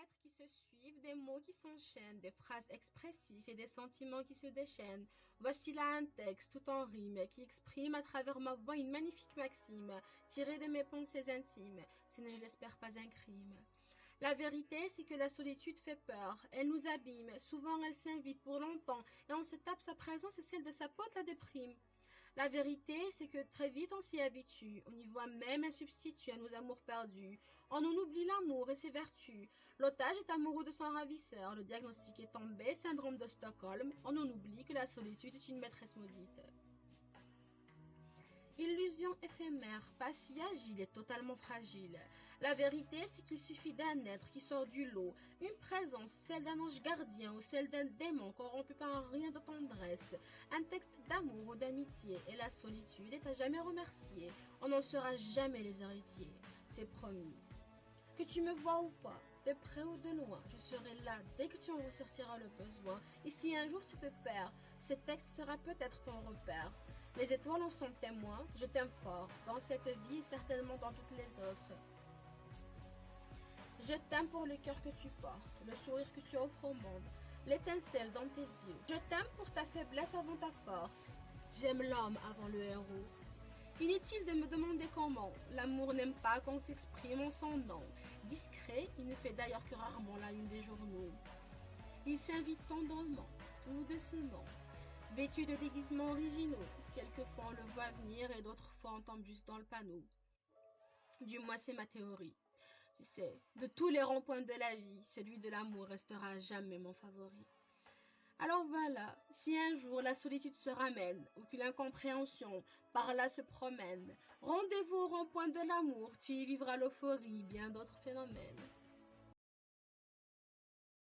lettres qui se suivent, des mots qui s'enchaînent, des phrases expressives et des sentiments qui se déchaînent. Voici là un texte tout en rime qui exprime à travers ma voix une magnifique maxime tirée de mes pensées intimes. Ce n'est, je l'espère, pas un crime. La vérité, c'est que la solitude fait peur. Elle nous abîme. Souvent, elle s'invite pour longtemps et on se tape sa présence et celle de sa pote la déprime. La vérité, c'est que très vite on s'y habitue, on y voit même un substitut à nos amours perdus. On en oublie l'amour et ses vertus. L'otage est amoureux de son ravisseur, le diagnostic est tombé, syndrome de Stockholm. On en oublie que la solitude est une maîtresse maudite. Illusion éphémère, pas si agile et totalement fragile. La vérité, c'est qu'il suffit d'un être qui sort du lot, une présence, celle d'un ange gardien ou celle d'un démon corrompu par un rien de tendresse, un texte d'amour ou d'amitié, et la solitude est à jamais remerciée. On n'en sera jamais les héritiers, c'est promis. Que tu me vois ou pas, de près ou de loin, je serai là dès que tu en ressortiras le besoin. Et si un jour tu te perds, ce texte sera peut-être ton repère. Les étoiles en sont témoins, je t'aime fort, dans cette vie et certainement dans toutes les autres. Je t'aime pour le cœur que tu portes, le sourire que tu offres au monde, l'étincelle dans tes yeux. Je t'aime pour ta faiblesse avant ta force. J'aime l'homme avant le héros. Inutile de me demander comment, l'amour n'aime pas qu'on s'exprime en son nom. Discret, il ne fait d'ailleurs que rarement la une des journaux. Il s'invite tendrement, tout doucement, vêtu de déguisements originaux. Quelquefois on le voit venir et d'autres fois on tombe juste dans le panneau. Du moins c'est ma théorie. Tu sais, de tous les ronds-points de la vie, celui de l'amour restera à jamais mon favori. Alors voilà, si un jour la solitude se ramène, ou que l'incompréhension par là se promène, rendez-vous au rond-point de l'amour, tu y vivras l'euphorie, bien d'autres phénomènes.